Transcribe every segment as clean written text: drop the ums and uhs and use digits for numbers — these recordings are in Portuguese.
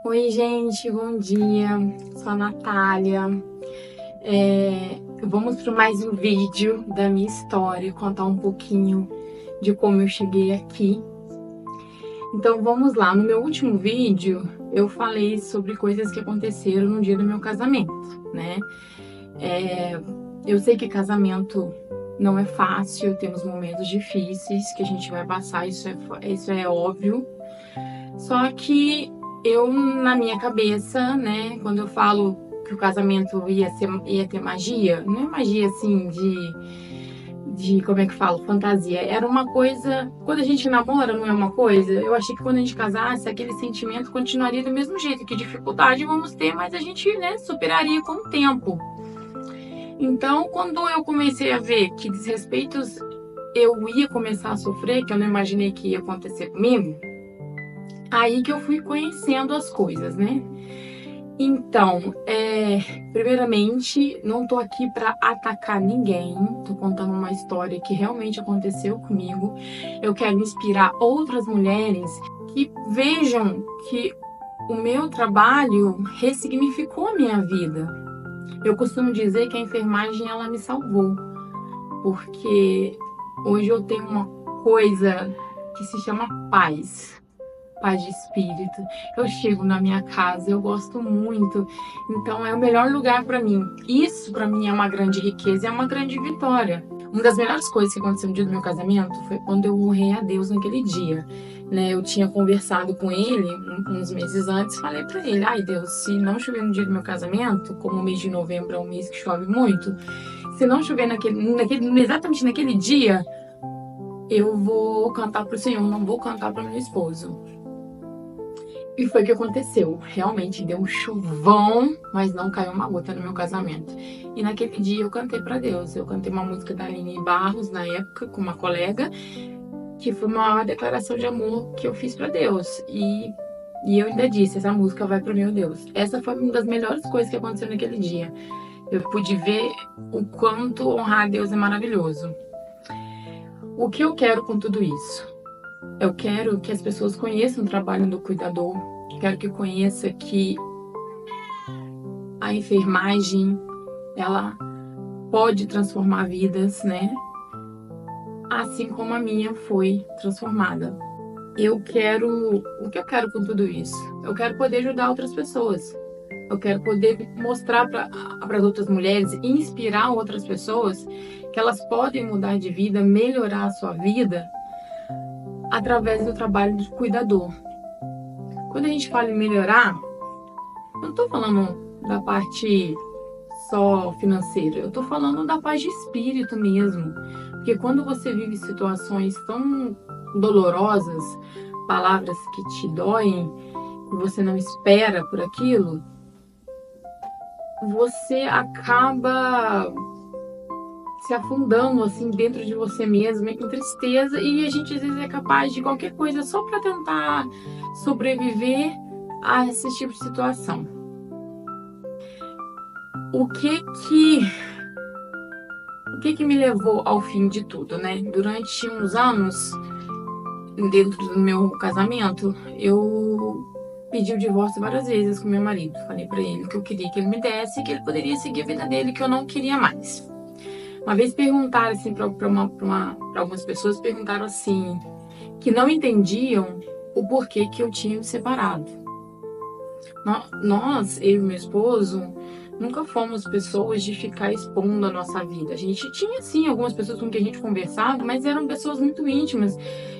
Oi, gente, bom dia. Sou a Natália. Vamos para mais um vídeo da minha história, contar um pouquinho de como eu cheguei aqui. Então vamos lá. No meu último vídeo, eu falei sobre coisas que aconteceram no dia do meu casamento, né? Eu sei que casamento não é fácil, temos momentos difíceis que a gente vai passar, isso é óbvio. Só que eu, na minha cabeça, né, quando eu falo que o casamento ia ter magia, não é magia assim como é que falo, fantasia. Era uma coisa, quando a gente namora, não é uma coisa. Eu achei que quando a gente casasse, aquele sentimento continuaria do mesmo jeito, que dificuldade vamos ter, mas a gente, né, superaria com o tempo. Então, quando eu comecei a ver que desrespeitos eu ia começar a sofrer, que eu não imaginei que ia acontecer comigo, aí que eu fui conhecendo as coisas, né? Então, primeiramente, não tô aqui para atacar ninguém, tô contando uma história que realmente aconteceu comigo. Eu quero inspirar outras mulheres que vejam que o meu trabalho ressignificou a minha vida. Eu costumo dizer que a enfermagem ela me salvou, porque hoje eu tenho uma coisa que se chama paz de espírito. Eu chego na minha casa, eu gosto muito, então é o melhor lugar para mim. Isso para mim é uma grande riqueza, é uma grande vitória. Uma das melhores coisas que aconteceu no dia do meu casamento foi quando eu honrei a Deus naquele dia, né? Eu tinha conversado com ele uns meses antes, falei para ele: ai Deus, se não chover no dia do meu casamento, como o mês de novembro é um mês que chove muito, se não chover exatamente naquele dia, eu vou cantar pro Senhor, não vou cantar para meu esposo. E foi o que aconteceu. Realmente deu um chuvão, mas não caiu uma gota no meu casamento. E naquele dia eu cantei pra Deus. Eu cantei uma música da Aline Barros, na época, com uma colega, que foi uma declaração de amor que eu fiz pra Deus. E eu ainda disse: essa música vai pro meu Deus. Essa foi uma das melhores coisas que aconteceu naquele dia. Eu pude ver o quanto honrar a Deus é maravilhoso. O que eu quero com tudo isso? Eu quero que as pessoas conheçam o trabalho do cuidador. Quero que conheça que a enfermagem, ela pode transformar vidas, né? Assim como a minha foi transformada. O que eu quero com tudo isso? Eu quero poder ajudar outras pessoas. Eu quero poder mostrar para as outras mulheres, inspirar outras pessoas que elas podem mudar de vida, melhorar a sua vida através do trabalho do cuidador. Quando a gente fala em melhorar, eu não estou falando da parte só financeira, eu tô falando da paz de espírito mesmo. Porque quando você vive situações tão dolorosas, palavras que te doem, que você não espera por aquilo, você acaba se afundando assim dentro de você mesmo em tristeza, e a gente às vezes é capaz de qualquer coisa só para tentar sobreviver a esse tipo de situação. O que que me levou ao fim de tudo, né? Durante uns anos, dentro do meu casamento, eu pedi o divórcio várias vezes com meu marido. Falei pra ele que eu queria que ele me desse, que ele poderia seguir a vida dele, que eu não queria mais. Uma vez perguntaram assim pra algumas pessoas, perguntaram assim, que não entendiam o porquê que eu tinha me separado. Nós, eu e meu esposo, nunca fomos pessoas de ficar expondo a nossa vida. A gente tinha, sim, algumas pessoas com quem a gente conversava, mas eram pessoas muito íntimas.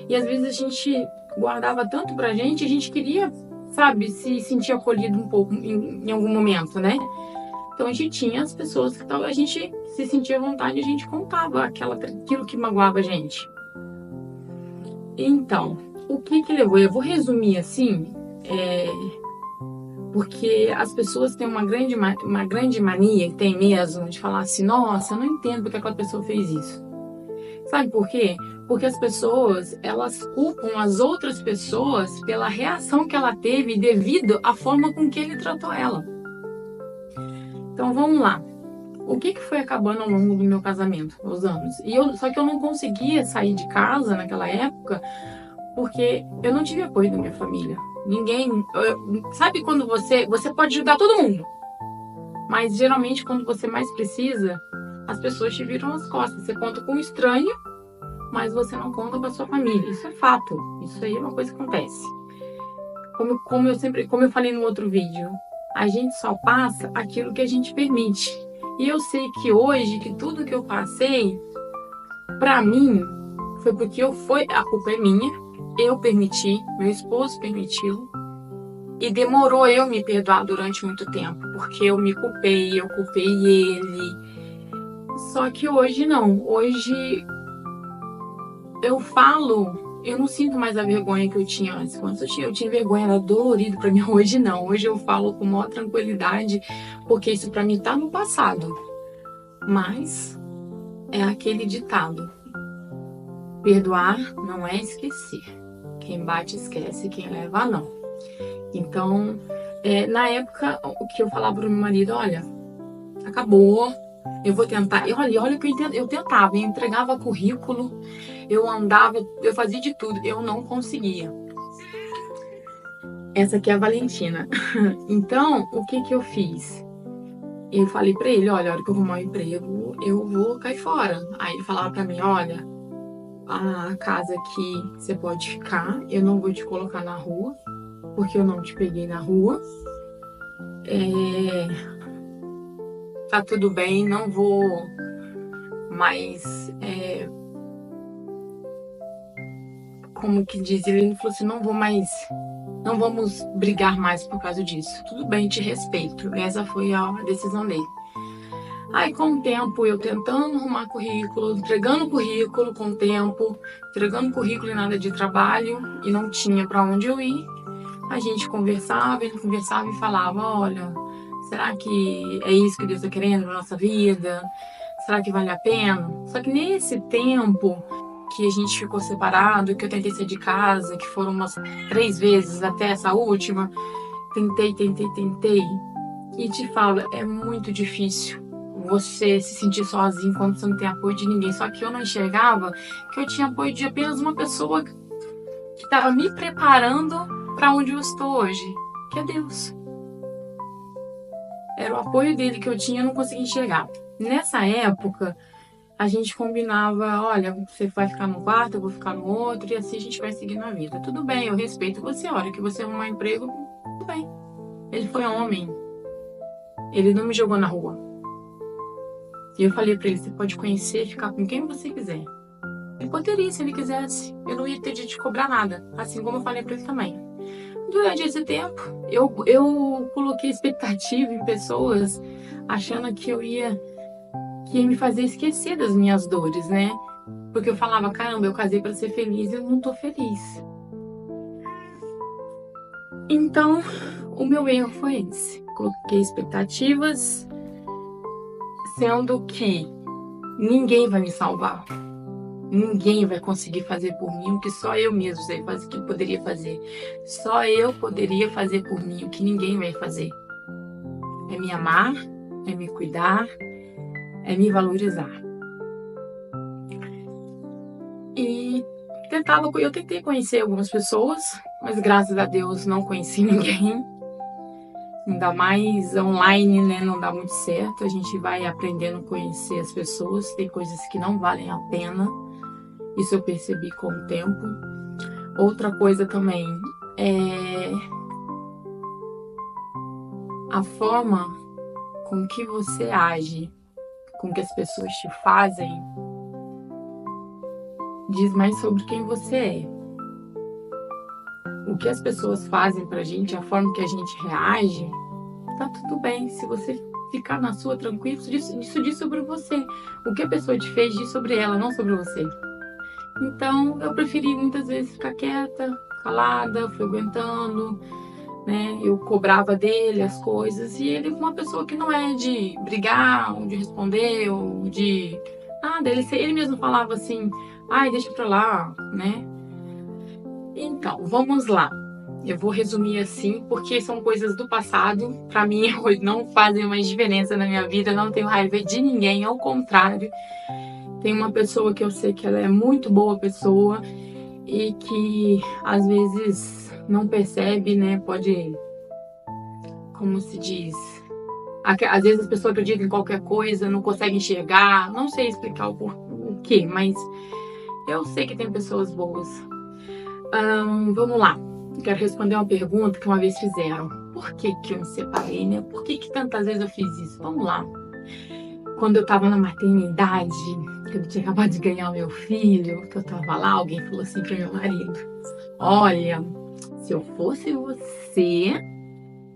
E às vezes a gente guardava tanto pra gente, a gente queria, sabe, se sentir acolhido um pouco em algum momento, né? Então a gente tinha as pessoas que a gente se sentia à vontade, a gente contava aquilo que magoava a gente. Então, o que que levou? Eu vou resumir assim, porque as pessoas têm uma grande mania, tem mesmo, de falar assim: nossa, eu não entendo porque aquela pessoa fez isso. Sabe por quê? Porque as pessoas, elas culpam as outras pessoas pela reação que ela teve devido à forma com que ele tratou ela. Então vamos lá. O que foi acabando ao longo do meu casamento, os anos? Só que eu não conseguia sair de casa naquela época porque eu não tive apoio da minha família. Ninguém. Sabe quando você pode ajudar todo mundo, mas geralmente quando você mais precisa, as pessoas te viram as costas. Você conta com um estranho, mas você não conta com a sua família. Isso é fato. Isso aí é uma coisa que acontece. Como eu falei no outro vídeo, a gente só passa aquilo que a gente permite. E eu sei que hoje, que tudo que eu passei, pra mim, foi porque a culpa é minha, eu permiti, meu esposo permitiu, e demorou eu me perdoar durante muito tempo, porque eu culpei ele. Só que hoje não, hoje eu falo, eu não sinto mais a vergonha que eu tinha antes. Quando eu tinha vergonha, era dolorido pra mim. Hoje não, hoje eu falo com maior tranquilidade, porque isso pra mim tá no passado. Mas é aquele ditado: perdoar não é esquecer. Quem bate esquece, quem leva não. Então, na época, o que eu falava pro meu marido: olha, acabou, eu vou tentar. E olha que eu tentava, eu entregava currículo, eu andava, eu fazia de tudo, eu não conseguia. Essa aqui é a Valentina. Então, o que eu fiz? Eu falei pra ele: olha, a hora que eu arrumar um emprego, eu vou cair fora. Aí ele falava pra mim: olha, a casa aqui você pode ficar, eu não vou te colocar na rua, porque eu não te peguei na rua. Tá tudo bem, não vou mais. Como que diz? Ele falou assim: não vamos brigar mais por causa disso. Tudo bem, te respeito. Essa foi a decisão dele. Aí, com o tempo, eu tentando arrumar currículo, entregando currículo com o tempo, entregando currículo e nada de trabalho, e não tinha para onde eu ir. A gente conversava, ele conversava e falava: olha, será que é isso que Deus está querendo na nossa vida? Será que vale a pena? Só que nesse tempo que a gente ficou separado, que eu tentei sair de casa, que foram umas 3 vezes até essa última, tentei. E te falo, é muito difícil você se sentir sozinho quando você não tem apoio de ninguém. Só que eu não enxergava que eu tinha apoio de apenas uma pessoa que estava me preparando para onde eu estou hoje, que é Deus. Era o apoio dele que eu tinha, eu não conseguia enxergar. Nessa época, a gente combinava: olha, você vai ficar num quarto, eu vou ficar no outro, e assim a gente vai seguindo a vida. Tudo bem, eu respeito você, a hora que você arrumar emprego, tudo bem. Ele foi homem, ele não me jogou na rua. E eu falei pra ele: você pode conhecer e ficar com quem você quiser. Ele poderia, se ele quisesse, eu não ia ter de te cobrar nada, assim como eu falei pra ele também. Durante esse tempo, eu coloquei expectativa em pessoas, achando que ia me fazer esquecer das minhas dores, né? Porque eu falava: caramba, eu casei para ser feliz e eu não tô feliz. Então, o meu erro foi esse. Coloquei expectativas, sendo que ninguém vai me salvar. Ninguém vai conseguir fazer por mim o que só eu mesmo sei fazer, que poderia fazer. Só eu poderia fazer por mim o que ninguém vai fazer. É me amar, é me cuidar, é me valorizar. E eu tentei conhecer algumas pessoas, mas graças a Deus não conheci ninguém. Ainda mais online, né? Não dá muito certo. A gente vai aprendendo a conhecer as pessoas. Tem coisas que não valem a pena. Isso eu percebi com o tempo. Outra coisa também é a forma com que você age, com que as pessoas te fazem, diz mais sobre quem você é. O que as pessoas fazem pra gente, a forma que a gente reage, tá tudo bem. Se você ficar na sua tranquilo, isso diz sobre você. O que a pessoa te fez diz sobre ela, não sobre você. Então, eu preferi muitas vezes ficar quieta, calada, fui aguentando, né? Eu cobrava dele as coisas, e ele é uma pessoa que não é de brigar, ou de responder, ou de nada. Ele mesmo falava assim: ai, deixa pra lá, né? Então, vamos lá. Eu vou resumir assim, porque são coisas do passado. Pra mim, hoje não fazem mais diferença na minha vida. Eu não tenho raiva de ninguém, ao contrário. Tem uma pessoa que eu sei que ela é muito boa pessoa e que às vezes não percebe, né? Pode, como se diz, às vezes as pessoas acreditam em qualquer coisa, não conseguem enxergar, não sei explicar o que, mas eu sei que tem pessoas boas. Vamos lá, quero responder uma pergunta que uma vez fizeram. Por que eu me separei, né? Por que tantas vezes eu fiz isso? Vamos lá. Quando eu tava na maternidade, que eu tinha acabado de ganhar o meu filho, que eu tava lá, alguém falou assim pro meu marido: olha, se eu fosse você,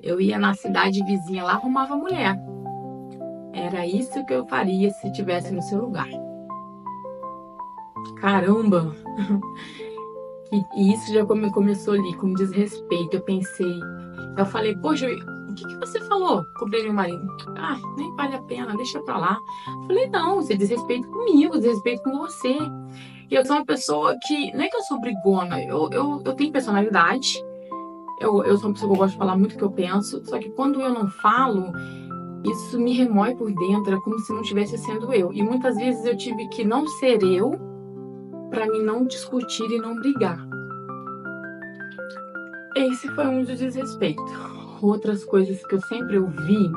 eu ia na cidade vizinha lá, arrumava mulher. Era isso que eu faria se estivesse no seu lugar. Caramba! E isso já começou ali, com desrespeito. Eu falei, poxa, o que você falou? Cobrei meu marido. Ah, nem vale a pena, deixa pra lá. Falei, não, você desrespeita comigo, desrespeito com você. E eu sou uma pessoa que, não é que eu sou brigona, eu tenho personalidade. Eu sou uma pessoa que eu gosto de falar muito o que eu penso, só que quando eu não falo, isso me remói por dentro, é como se não estivesse sendo eu. E muitas vezes eu tive que não ser eu para mim não discutir e não brigar. Esse foi um dos desrespeitos. Outras coisas que eu sempre ouvi,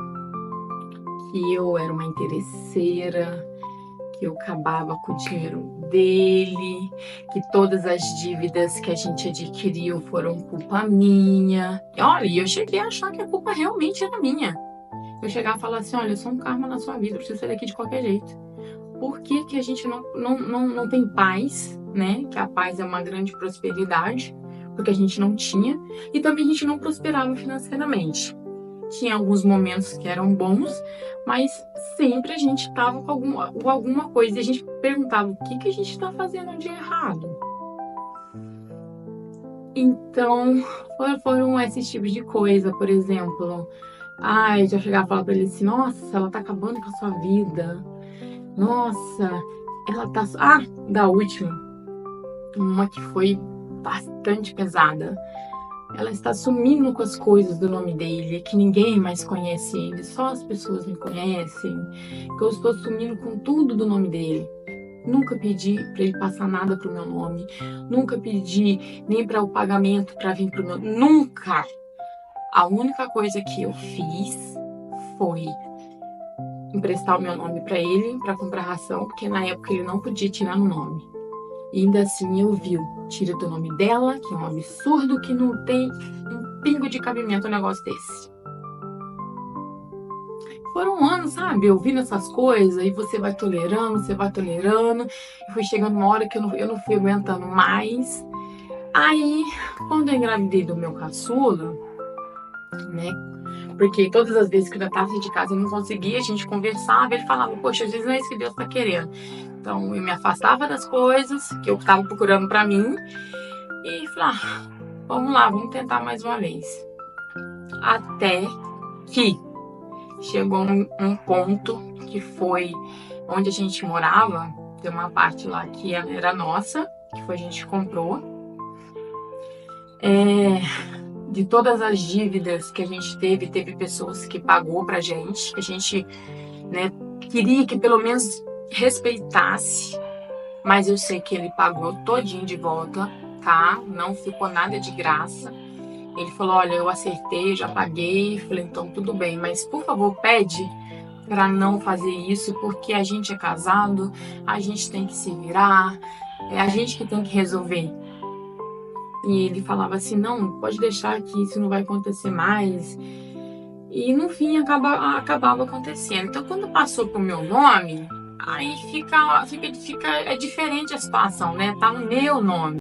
que eu era uma interesseira, que eu acabava com o dinheiro dele, que todas as dívidas que a gente adquiriu foram culpa minha. E olha, eu cheguei a achar que a culpa realmente era minha. Eu chegava a falar assim, olha, eu sou um karma na sua vida, eu preciso sair daqui de qualquer jeito. Por que a gente não tem paz, né? Que a paz é uma grande prosperidade, porque a gente não tinha. E também a gente não prosperava financeiramente. Tinha alguns momentos que eram bons, mas sempre a gente estava com alguma coisa. E a gente perguntava, o que a gente está fazendo de errado? Então, foram esses tipos de coisa, por exemplo. Eu já chegava a falar pra ele assim, nossa, ela tá acabando com a sua vida. Nossa, ela tá... da última. Uma que foi bastante pesada. Ela está sumindo com as coisas do nome dele, que ninguém mais conhece ele, só as pessoas me conhecem, que eu estou sumindo com tudo do nome dele. Nunca pedi para ele passar nada pro meu nome, nunca pedi nem para o pagamento para vir pro meu... Nunca! A única coisa que eu fiz foi emprestar o meu nome para ele, para comprar ração, porque na época ele não podia tirar o nome. E ainda assim eu vi, tira do nome dela, que é um absurdo, que não tem um pingo de cabimento um negócio desse. Foram anos, sabe, ouvindo essas coisas, e você vai tolerando, e foi chegando uma hora que eu não fui aguentando mais. Aí, quando eu engravidei do meu caçula, né, porque todas as vezes que eu já estava de casa eu não conseguia, a gente conversava, ele falava, poxa, às vezes não é isso que Deus tá querendo. Então eu me afastava das coisas que eu estava procurando pra mim e falava, vamos lá, vamos tentar mais uma vez. Até que chegou um ponto que foi onde a gente morava, tem uma parte lá que era nossa, que foi a gente comprou. De todas as dívidas que a gente teve pessoas que pagou pra gente, que a gente, né, queria que pelo menos respeitasse, mas eu sei que ele pagou todinho de volta, tá? Não ficou nada de graça. Ele falou, olha, eu acertei, eu já paguei. Falei, então tudo bem, mas por favor pede para não fazer isso, porque a gente é casado, a gente tem que se virar, é a gente que tem que resolver. E ele falava assim, não, pode deixar que isso não vai acontecer mais. E no fim acabava acontecendo. Então quando passou pro meu nome, aí é diferente a situação, né? Tá no meu nome.